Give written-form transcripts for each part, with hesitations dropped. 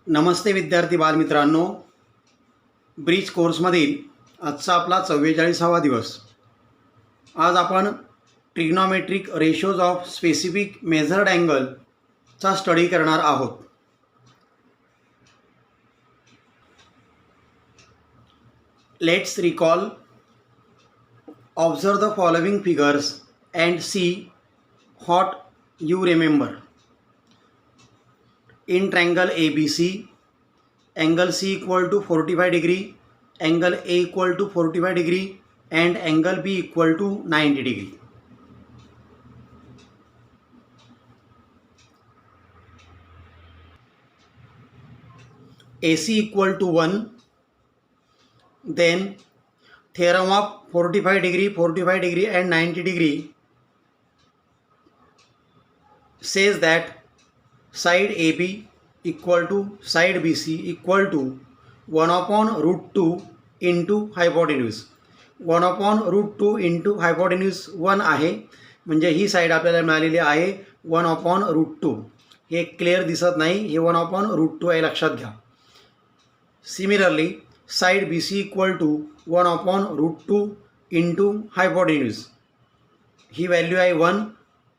नमस्ते विद्यार्थी बालमित्रांनो, ब्रिज कोर्समधील आजचा आपला 44वा दिवस. आज आपण trigonometric ratios of specific measured अँगलचा स्टडी करणार आहोत. Let's recall. Observe the following figures and see what you remember. In triangle ABC, angle C equal to 45 degree, angle A equal to 45 degree and angle B equal to 90 degree. AC equal to 1, then theorem of 45 degree and 90 degree says that side AB equal to side BC equal to 1 upon root 2 into hypotenuse. 1 upon root 2 into hypotenuse 1 आहे, म्हणजे ही side आपल्याला मिळालेली आहे 1 upon root 2. हे clear दिसत नाही, हे 1 upon root 2 आहे, लक्षात घ्या. Similarly side BC equal to 1 upon root 2 into hypotenuse. ही व्हॅल्यू आहे 1.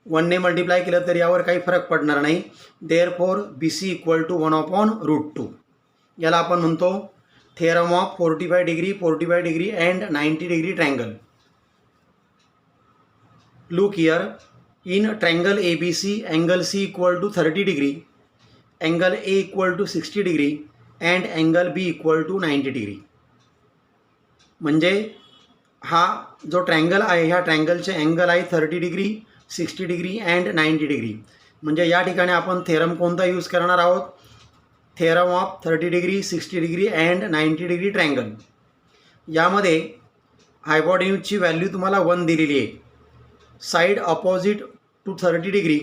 1 ने मल्टिप्लाय केलं तर यावर काही फरक पडणार नाही. Therefore BC equal to 1 upon root 2. याला आपण म्हणतो theorem of 45 degree and 90 degree triangle. Look here. In triangle ABC angle C equal to 30 degree, angle A equal to 60 degree and angle B equal to 90 degree. म्हणजे हा जो triangle आहे ह्या ट्रायंगलचे angle आहे 30 degree, 60 degree and 90 degree. म्हणजे या ठिकाणी आपण थेरम कोणता यूज करणार आहोत? Theorem of 30 degree, 60 degree and 90 degree triangle. यामध्ये हायपोटेन्यूजची व्हॅल्यू तुम्हाला 1 दिलेली आहे. Side opposite to 30 degree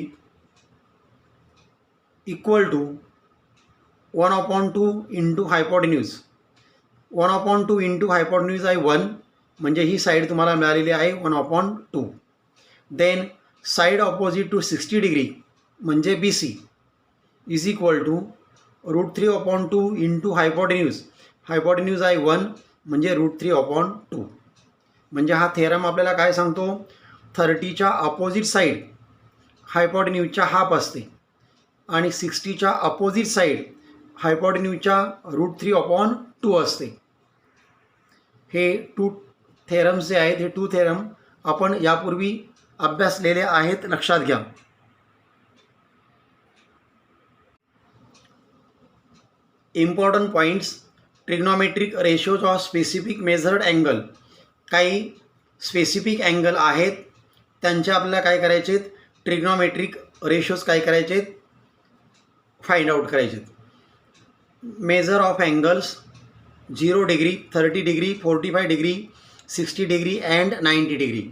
equal to 1 upon 2 into hypotenuse. 1 upon 2 into hypotenuse आहे 1, म्हणजे ही साईड तुम्हाला मिळालेली आहे 1 upon 2. Then side opposite to 60 degree म्हणजे BC is equal to √3 upon 2 into hypotenuse. Hypotenuse आहे 1, म्हणजे √3 upon 2. म्हणजे हा थेरम आपल्याला काय सांगतो? 30च्या अपोजिट साईड हायपोटेन्यूजच्या हाफ असते आणि 60च्या अपोजिट साईड हायपोटेन्यूजच्या √3 upon 2 असते. हे 2 थेरम्स जे आहेत, हे 2 थेरम आपण यापूर्वी अभ्यासलेले आहेत, लक्षात घ्या. Important points. Trigonometric ratios of specific measured angle. काही स्पेसिफिक अँगल आहेत, त्यांचे आपल्याला काय करायचे आहेत? ट्रिग्नॉमेट्रिक रेशोज काय करायचे आहेत? फाइंड आउट करायचे आहेत. Measure of angles 0 degree, 30 degree, 45 degree, 60 degree and 90 degree.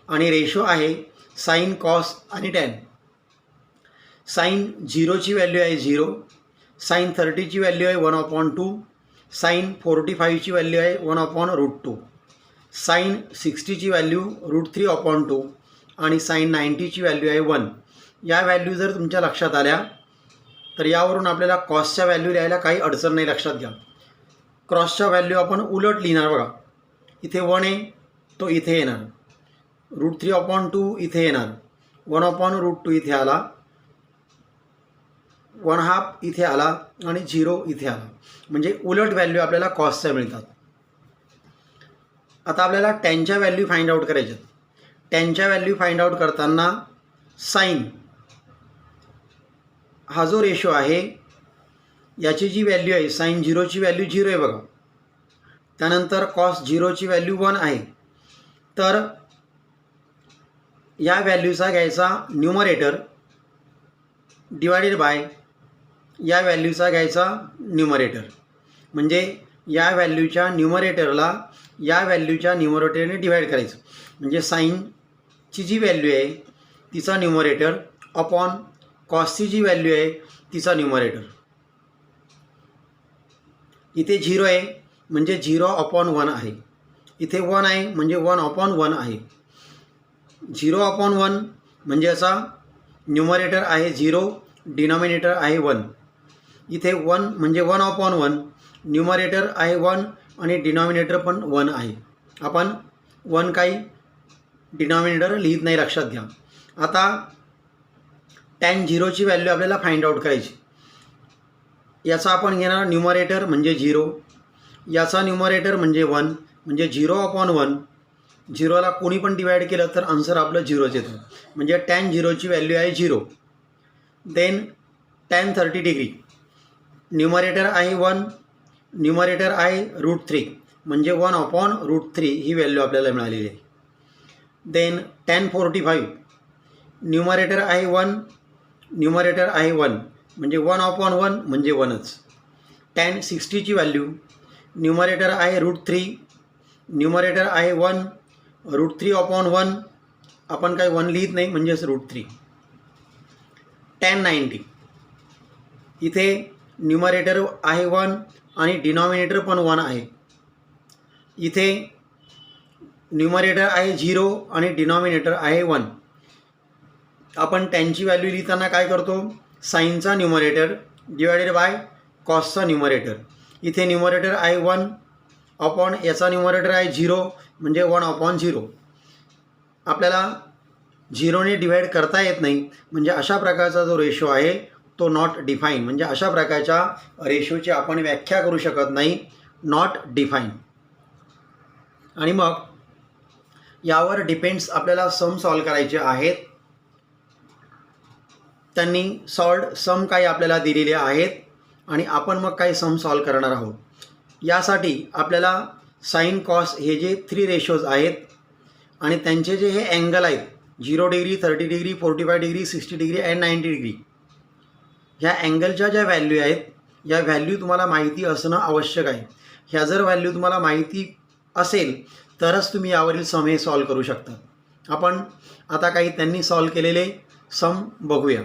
आणि रेशो आहे साईन, कॉस आणि टॅन. साईन 0ची व्हॅल्यू आहे 0, साईन 30ची व्हॅल्यू आहे 1 upon 2, साईन 45ची व्हॅल्यू आहे 1 upon √2, साईन 60ची व्हॅल्यू √3 upon 2 आणि साईन 90ची व्हॅल्यू आहे 1. या व्हॅल्यू जर तुमच्या लक्षात आल्या तर यावरून आपल्याला कॉसच्या व्हॅल्यू लिहायला काही अडचण नाही, लक्षात घ्या. क्रॉसच्या व्हॅल्यू आपण उलट लिहिणार बघा. इथे 1 आहे, तो इथे येणार. √3 upon 2 इथे येणार. 1 upon √2 इथे आला, 1/2 इथे आला आणि 0 इथे आला. म्हणजे उलट व्हॅल्यू आपल्याला कॉसच्या मिळतात. आता आपल्याला टॅनच्या व्हॅल्यू फाइंड आउट करायच्यात. टॅनच्या व्हॅल्यू फाइंड आउट करताना साईन हा जो रेशो आहे याची जी व्हॅल्यू आहे, साईन 0ची व्हॅल्यू 0 आहे बघा. त्यानंतर कॉस 0ची व्हॅल्यू 1 आहे. तर या व्हॅल्यूचा घ्यायचा न्यूमरेटर डिवायडेड बाय या व्हॅल्यूचा घ्यायचा न्यूमरेटर. म्हणजे या व्हॅल्यूच्या न्यूमरेटरला या व्हॅल्यूच्या न्यूमरेटरने डिवाईड करायचं. म्हणजे साईनची जी व्हॅल्यू आहे तिचा न्यूमरेटर अपॉन कॉसची जी व्हॅल्यू आहे तिचा न्यूमरेटर. इथे 0 आहे म्हणजे 0 upon 1 आहे. इथे 1 आहे म्हणजे 1 upon 1 आहे. 0 upon 1 म्हणजे याचा न्यूमरेटर आहे 0, डिनॉमिनेटर आहे 1. इथे 1 म्हणजे 1/1, न्यूमरेटर आहे 1 आणि डिनॉमिनेटर पण 1 आहे. आपण 1 काही डिनॉमिनेटर लिहित नाही, लक्षात घ्या. आता tan 0ची व्हॅल्यू आपल्याला फाइंड आउट करायची. याचा आपण घेणार न्यूमरेटर म्हणजे 0, याचा न्यूमरेटर म्हणजे 1, म्हणजे 0/1. 0ला कोणी पण डिवाइड केलं तर आन्सर आपलं 0च येतं. म्हणजे tan 0ची व्हॅल्यू आहे 0. देन tan 30 डिग्री, न्यूमरेटर आहे 1, न्यूमरेटर आहे √3, म्हणजे 1/√3 ही व्हॅल्यू आपल्याला मिळालेली आहे. देन tan 45, न्यूमरेटर आहे 1, न्यूमरेटर आहे 1, म्हणजे 1/1 म्हणजे 1च. tan 60ची व्हॅल्यू, न्यूमरेटर आहे √3, न्यूमरेटर आहे 1, √3/1, आपण काही 1 लिहित नाही म्हणजेच √3. tan 90, इथे न्यूमरेटर आहे 1 आणि डिनॉमिनेटर पण 1 आहे. इथे न्यूमरेटर आहे 0 आणि डिनॉमिनेटर आहे 1. आपण टॅनची व्हॅल्यू लिहिताना काय करतो, साईनचा न्यूमरेटर डिवायडेड बाय कॉसचा न्यूमरेटर. इथे न्यूमरेटर आहे 1 अपॉन याचा न्यूमरेटर आहे 0, म्हणजे 1/0. आपल्याला 0ने डिवाइड करता येत नाही, म्हणजे अशा प्रकारचा जो रेशो आहे तो नॉट डिफाईन, म्हणजे अशा प्रकारच्या रेशोची आपण व्याख्या करू शकत नाही, नॉट डिफाईन. आणि मग यावर डिपेंड्स आपल्याला सम सॉल्व करायचे आहेत. त्यांनी सम काही आपल्याला दिलेले आहेत आणि आपण मग काही सम सॉल्व करणार आहोत. यासाठी आपल्याला साईन कॉस हे जे 3 रेशोज आहेत आणि त्यांचे जे हे अँगल आहेत 0 degree, 30 degree, 45 degree, 60 degree and 90 degree, ह्या अँगलच्या ज्या व्हॅल्यू आहेत या व्हॅल्यू तुम्हाला माहिती असणं आवश्यक आहे. ह्या जर व्हॅल्यू तुम्हाला माहिती असेल तरच तुम्ही यावरील सम हे सॉल्व करू शकता. आपण आता काही त्यांनी सॉल्व केलेले सम बघूया.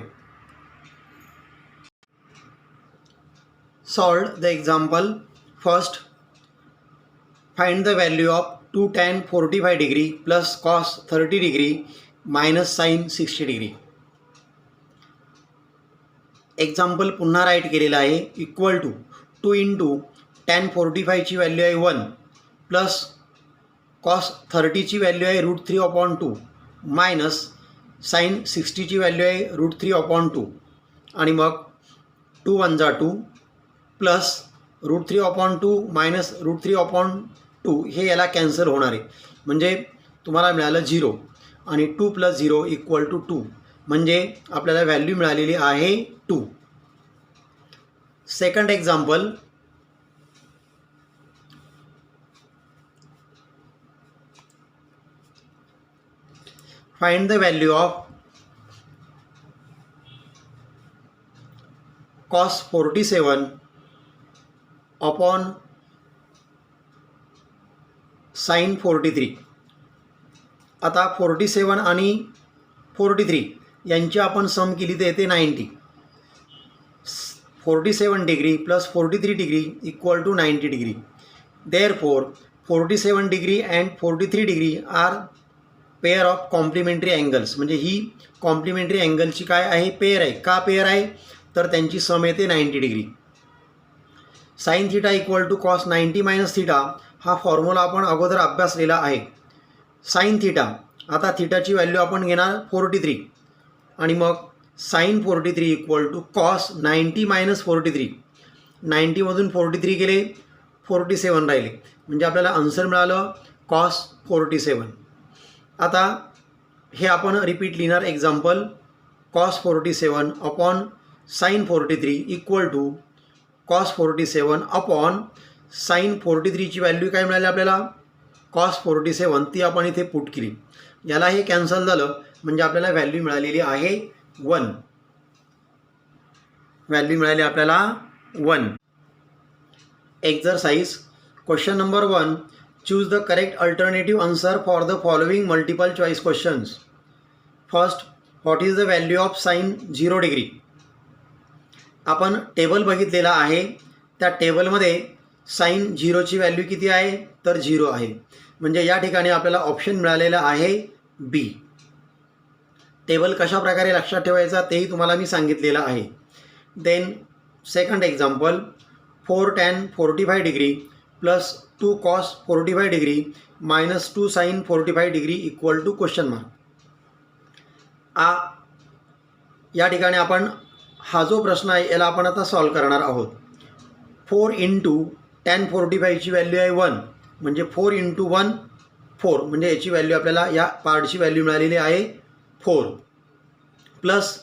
Solve the example. First, find the value of 2 tan 45 degree plus cos 30 degree minus sine 60 degree. Example पुन्हा राईट केलेलं आहे. इक्वल टू 2 इंटू tan 45ची व्हॅल्यू आहे 1 प्लस कॉस 30ची व्हॅल्यू आहे √3/2 मायनस साईन 60ची व्हॅल्यू आहे √3/2 आणि मग 2 1 जा 2 प्लस √3/2 मायनस √3/2 हे याला कॅन्सल होणार आहे, म्हणजे तुम्हाला मिळालं 0 आणि 2 + 0 = 2, म्हणजे आपल्याला व्हॅल्यू मिळालेली आहे 2. Second example. Find the value of cos 47 upon sine 43. आता 47 आणि 43 यांची आपण सम केली तर येते 90. 47 degree plus 43 degree = 90 degree. Therefore 47 degree and 43 degree are pair of complementary angles, म्हणजे ही कॉम्प्लिमेंटरी अँगलची काय आहे, पेअर आहे. का पेअर आहे तर त्यांची सम येते 90 degree. Sine theta = cos 90 - theta हा फॉर्म्युला आपण अगोदर अभ्यासलेला आहे. साइन थिटा, आता थिटाची व्हॅल्यू आपण घेणार 43 आणि मग साइन 43 = cos 90 - 43. 90मधून 43 गेले, 47 राहिले, म्हणजे आपल्याला आन्सर मिळालं cos 47. आता हे आपण रिपीट लिहिणार. Example. cos 47 upon sine 43 = cos 47 upon sine 43ची व्हॅल्यू काय मिळाली आपल्याला, cos 47, ती आपण इथे पुट केली. याला हे कॅन्सल झालं, म्हणजे आपल्याला व्हॅल्यू मिळालेली आहे 1. व्हॅल्यू मिळाली आपल्याला 1. Exercise. Question number 1. Choose the correct alternative answer for the following multiple choice questions. First, what is the value of sine 0 degree. आपण टेबल बघितलेला आहे, त्या टेबलमध्ये साइन 0ची व्हॅल्यू किती आहे तर 0 आहे, म्हणजे या ठिकाणी आपल्याला ऑप्शन मिळालेला आहे बी. टेबल कशा प्रकारे लक्षात ठेवायचा तेही तुम्हाला मी सांगितलेलं आहे. Then second example 4 tan 45 degree plus 2 cos 45 degree minus 2 sin 45 degree equal to question mark. या ठिकाणी आपण हा जो प्रश्न आहे याला आपण आता सॉल्व करणार आहोत. 4 इंटू tan 45ची व्हॅल्यू आहे 1 म्हणजे 4 इंटू 1 4 म्हणजे याची व्हॅल्यू आपल्याला या पार्टची व्हॅल्यू मिळालेली आहे 4 प्लस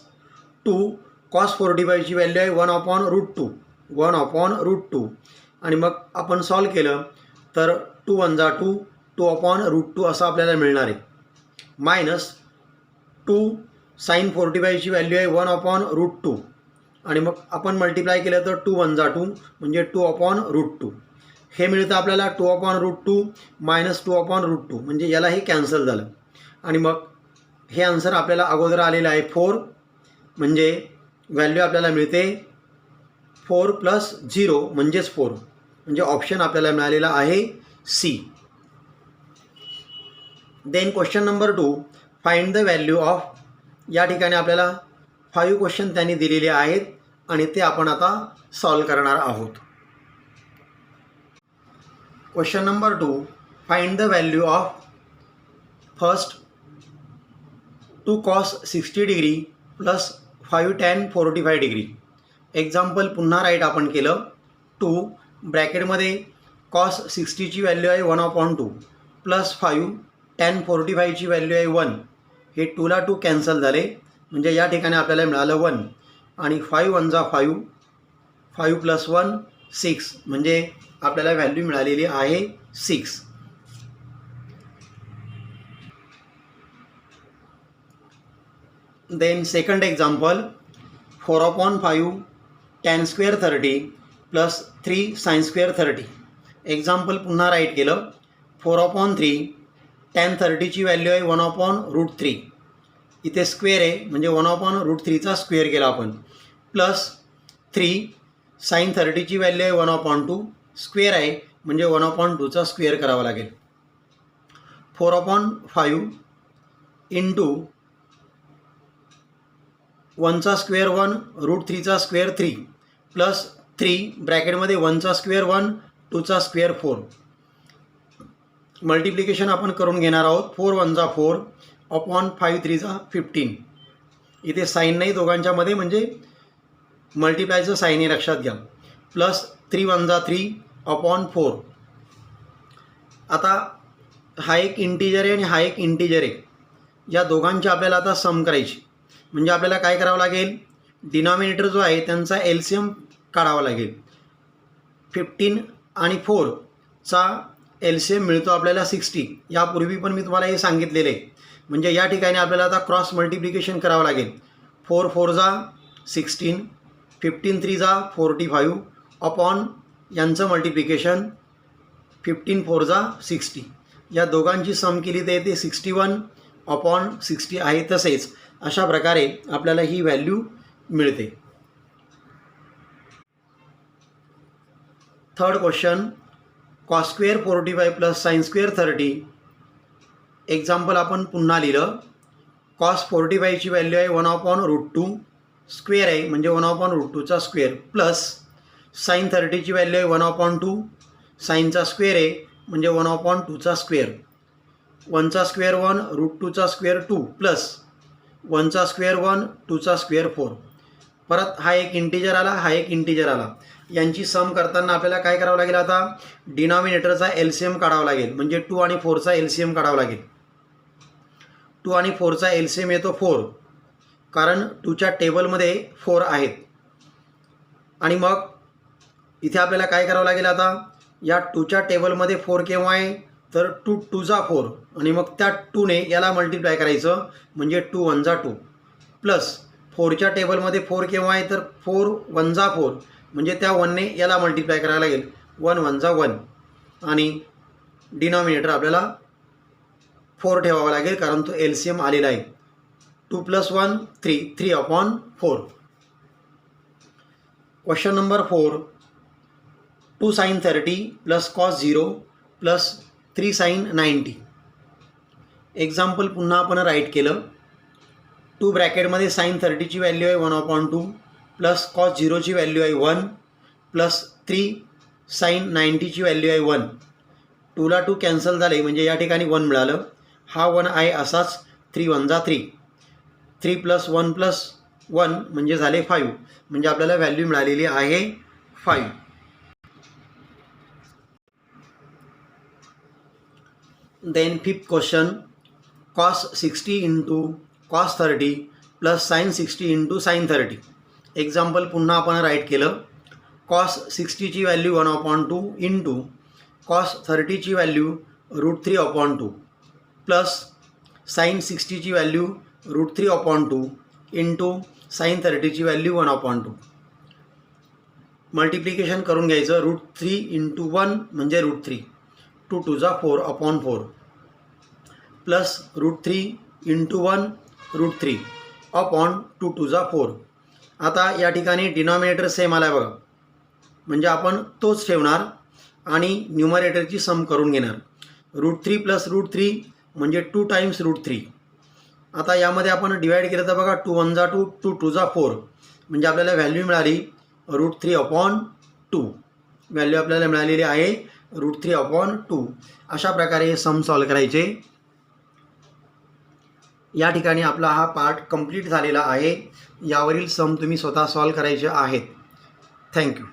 2 cos 45ची व्हॅल्यू आहे 1/√2 आणि मग आपण सॉल्व केलं तर 2 1 जा 2 2/√2 असं आपल्याला मिळणार आहे. मायनस 2 sin 45ची व्हॅल्यू आहे 1/√2 आणि मग आपण मल्टिप्लाय केलं तर 2 1 जा 2 म्हणजे 2/√2 हे मिळतं आपल्याला. 2/√2 मायनस 2/√2 म्हणजे यालाही कॅन्सल झालं आणि मग हे आन्सर आपल्याला अगोदर आलेलं आहे 4 म्हणजे व्हॅल्यू आपल्याला मिळते 4 प्लस 0 म्हणजेच 4 म्हणजे ऑप्शन आपल्याला मिळालेला आहे C. Then question number 2 find the value of. या ठिकाणी आपल्याला 5 क्वेश्चन त्यांनी दिलेले आहेत आणि ते आपण आता सॉल्व करणार आहोत. Question number 2 find the value of first 2 cos 60 degree plus 5 tan 45 degree. Example पुन्हा राईट आपण केलं. 2 ब्रॅकेटमध्ये cos 60ची व्हॅल्यू आहे 1/2 प्लस 5 tan 45ची व्हॅल्यू आहे 1. हे 2 ला 2 कॅन्सल झाले म्हणजे या ठिकाणी आपल्याला मिळालं 1 आणि 5 1 जा 5 5 प्लस 1 6 म्हणजे आपल्याला व्हॅल्यू मिळालेली आहे 6. Then second example 4/5 tan square 30 plus 3 sin square 30. Example पुन्हा राईट केलं. 4/3 tan 30ची व्हॅल्यू आहे 1/√3. इथे स्क्वेअर आहे म्हणजे 1/√3चा स्क्वेअर केला आपण प्लस 3 sin 30ची व्हॅल्यू आहे 1/2 स्क्वेअर आहे म्हणजे 1/2चा स्क्वेअर करावा लागेल. 4/5 इंटू 1चा स्क्वेअर 1 √3चा स्क्वेअर 3 प्लस 3 ब्रॅकेटमध्ये 1चा स्क्वेअर 1 2चा स्क्वेअर 4. मल्टिप्लिकेशन आपण करून घेणार आहोत. 4 1 जा 4 अपॉन 5 3 जा 15. इथे साईन नाही दोघांच्यामध्ये म्हणजे मल्टिप्लायचं साईन आहे लक्षात घ्या. प्लस 3 1 जा 3 अपॉन 4. आता हा एक इंटिजर आहे आणि हा एक इंटिजर आहे. या दोघांची आपल्याला आता सम करायची म्हणजे आपल्याला काय करावं लागेल. डिनॉमिनेटर जो आहे त्यांचा एलसीएम काढावा लागेल. 15 आणि 4चा एलसीएम मिळतो आपल्याला 60. यापूर्वी पण मी तुम्हाला हे सांगितलेलं आहे. म्हणजे या ठिकाणी आपल्याला आता क्रॉस मल्टिप्लिकेशन करावं लागेल. 4 4 जा 16 15 3 जा 45 अपॉन यांचं मल्टिप्लिकेशन 15 4 जा 60. या दोघांची सम केली तर येते 61 अपॉन 60 आहे. तसेच अशा प्रकारे आपल्याला ही व्हॅल्यू मिळते. Third question cos square 45 plus sin square 30. Example आपण पुन्हा लिहिलं. cos 45ची व्हॅल्यू आहे 1/√2 स्क्वेअर आहे म्हणजे 1/√2चा स्क्वेअर प्लस sin 30ची व्हॅल्यू आहे 1/2 साईनचा स्क्वेअर आहे म्हणजे 1/2चा स्क्वेअर. 1चा स्क्वेअर 1 √2चा स्क्वेअर 2 प्लस 1चा स्क्वेअर 1 2चा स्क्वेअर 4. परत हा एक इंटिजर आला हा एक इंटिजर आला. यांची सम करताना आपल्याला काय करावं लागेल. आता डिनॉमिनेटरचा एलसीएम काढावा लागेल म्हणजे 2 आणि 4चा एलसीएम काढावा लागेल. 2 आणि 4चा एलसीएम येतो 4 कारण 2च्या टेबलमध्ये 4 आहेत. आणि मग इथे आपल्याला काय करावं लागेल. आता या 2च्या टेबलमध्ये 4 केव्हा आहे तर 2 2 जा 4 आणि मग त्या 2ने याला मल्टिप्लाय करायचं म्हणजे 2 1 जा 2 प्लस 4च्या टेबलमध्ये 4 केव्हा आहे तर 4 1 जा 4 म्हणजे त्या 1ने याला मल्टिप्लाय करायला लागेल 1 1 जा 1 आणि डिनॉमिनेटर आपल्याला 4 ठेवावा लागेल कारण तो एलसीएम आलेला आहे. 2 + 1 3 3/4. Question number 4 2 sin 30 plus cos 0 plus 3 sin 90. Example पुन्हा आपण राईट केलं. 2 ब्रॅकेटमध्ये sin 30ची व्हॅल्यू आहे 1/2 प्लस कॉस 0ची व्हॅल्यू आहे 1 प्लस 3 साईन 90ची व्हॅल्यू आहे 1. 2ला 2 कॅन्सल झाले म्हणजे या ठिकाणी 1 मिळालं. हा 1 आहे असाच 3 1 जा 3. 3 प्लस 1 म्हणजे झाले 5. म्हणजे आपल्याला व्हॅल्यू मिळालेली आहे 5. Then fifth question, cos 60 into cos 30 plus sine 60 into sine 30. Example पुन्हा आपण राईट केलं. कॉस 60ची व्हॅल्यू 1/2 इंटू कॉस 30ची व्हॅल्यू √3/2 प्लस साईन 60ची व्हॅल्यू √3/2 इंटू साईन 30ची व्हॅल्यू 1/2. मल्टिप्लिकेशन करून घ्यायचं. √3 इंटू 1 म्हणजे √3. 2 2 जा 4/4 प्लस √3 इंटू 1 √3 अपॉन 2 2 जा 4. आता या ठिकाणी डिनॉमिनेटर सेम आला आहे बघा, म्हणजे आपण तोच ठेवणार आणि न्यूमरेटरची सम करून घेणार. √3 प्लस √3 म्हणजे 2 टाइम्स √3. आता यामध्ये आपण डिवाईड केलं तर बघा 2 1 जा 2, 2 2 जा 4 म्हणजे आपल्याला व्हॅल्यू मिळाली √3/2. व्हॅल्यू आपल्याला मिळालेली आहे √3/2. अशा प्रकारे सम सॉल्व करायचे. या ठिकाणी आपला हा पार्ट कंप्लीट झालेला आहे. यावरील सम तुम्ही स्वतः सॉल्व करायचे आहेत. थँक्यू.